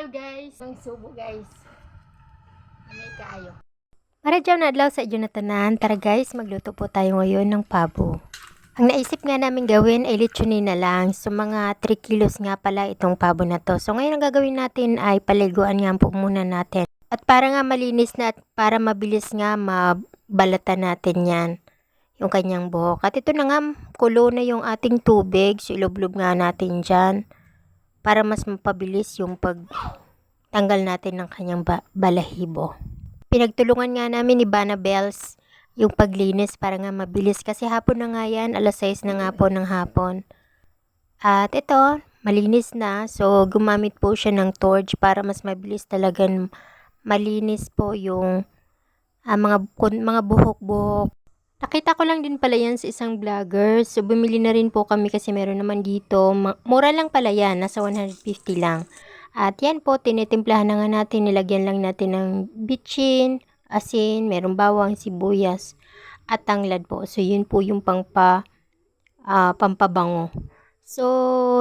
guys, ang subo guys. May kaayo. Para dyan na adlaw sa inyo na tanan, tara guys, magluto po tayo ngayon ng pabo. Ang naisip nga namin gawin ay lechonin na lang. So mga 3 kilos nga pala itong pabo na to. So ngayon ang gagawin natin ay paliguan nga po muna natin. At para nga malinis na at para mabilis nga mabalatan natin yan. Yung kanyang buhok. At ito na nga, kulo na yung ating tubig. So ilublob nga natin dyan. Para mas mapabilis yung pagtanggal natin ng kanyang balahibo. Pinagtulungan nga namin ni Banabels yung paglinis para nga mabilis. Kasi hapon na nga yan, alas 6 na nga po ng hapon. At ito, malinis na. So gumamit po siya ng torch para mas mabilis talagang malinis po yung mga buhok-buhok. Nakita ko lang din pala yan sa isang vlogger. So, bumili na rin po kami kasi meron naman dito. Mura lang pala yan. Nasa 150 lang. At yan po, tinitimplahan na nga natin. Nilagyan lang natin ng bitchin, asin, merong bawang, sibuyas, at tanglad po. So, yun po yung pampabango. So,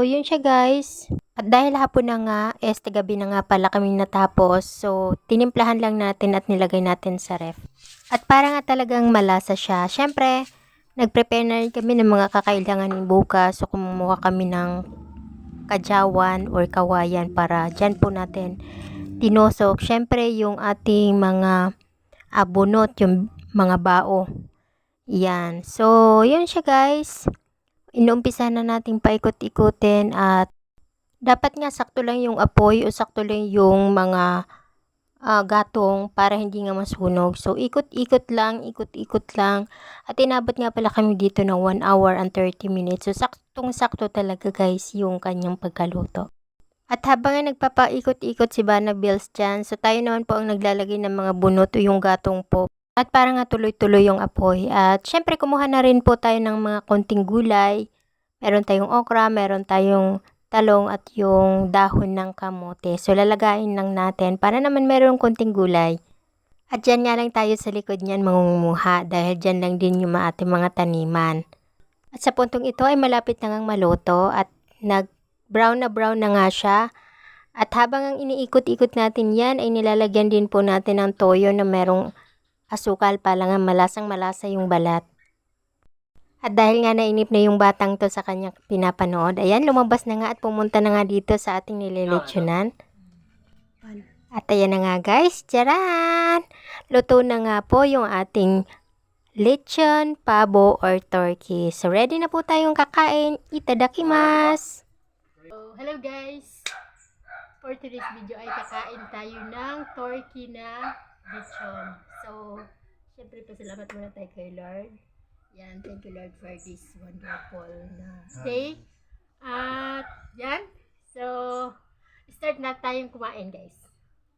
yun siya guys. At dahil hapon na nga, gabi na nga pala kami natapos. So, tinimplahan lang natin at nilagay natin sa ref. At para nga talagang malasa siya. Syempre, nag-prepare na rin kami ng mga kakailanganin bukas. So, kumuha kami ng kajawan or kawayan para dyan po natin tinosok. Syempre, yung ating mga bunot, yung mga bao. Yan. So, yun siya guys. Inuumpisa na nating paikot-ikutin at dapat nga sakto lang yung apoy o sakto lang yung mga gatong para hindi nga masunog. So, ikot-ikot lang. At inabot nga pala kami dito ng 1 hour and 30 minutes. So, saktong-sakto talaga guys yung kanyang pagkaluto. At habang nga nagpapaikot-ikot si Banabels dyan, so tayo naman po ang naglalagay ng mga bunot o yung gatong po. At para nga tuloy-tuloy yung apoy. At syempre, kumuha na rin po tayo ng mga konting gulay. Meron tayong okra, meron tayong talong at yung dahon ng kamote. So, lalagayin lang natin para naman meron konting gulay. At dyan nga lang tayo sa likod niyan mangungumuha dahil dyan lang din yung ating mga taniman. At sa puntong ito ay malapit na ngang maluto at nag-brown na nga siya. At habang ang iniikot-ikot natin yan ay nilalagyan din po natin ng toyo na merong asukal para nga malasang-malasa yung balat. At dahil nga nainip na yung batang to sa kanyang pinapanood, ayan, lumabas na nga at pumunta na nga dito sa ating nililitsyonan. At ayan na nga guys, tsaran! Luto na nga po yung ating lechon, pabo, or turkey. So, ready na po tayong kakain. Itadakimasu! So, hello guys! For today's video ay kakain tayo ng turkey na lechon. So, syempre pasalamat muna tayo kay Lord. Yan, thank you Lord for this wonderful na day. At yan, so start na tayong kumain guys.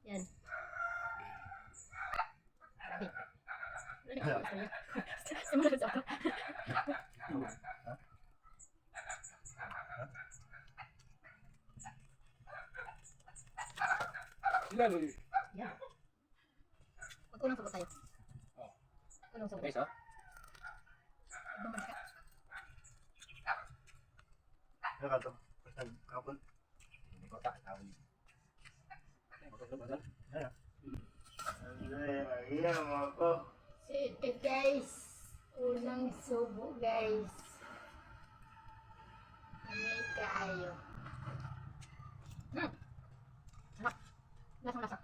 Yan. Simula sa ako. Yan. Mag-unang sagot tayo. Unang sagot. Okay, so? Ito guys, unang subo guys. May kaayo. Lasang-lasa.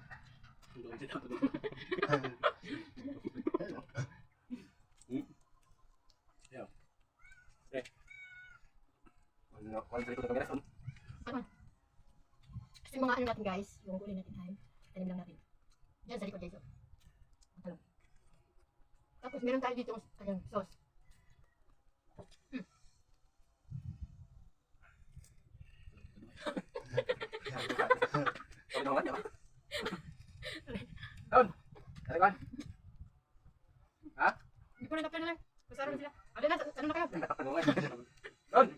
Kasi mga ano natin guys, yung gulay natin ay tanim lang natin. Diyan sa likod guys. Ang talong. Tapos meron tayo dito ayun, sauce. Doon! Talaga? Ha? Hindi ko na lang. Masarap sila. Ano na kayo? Doon!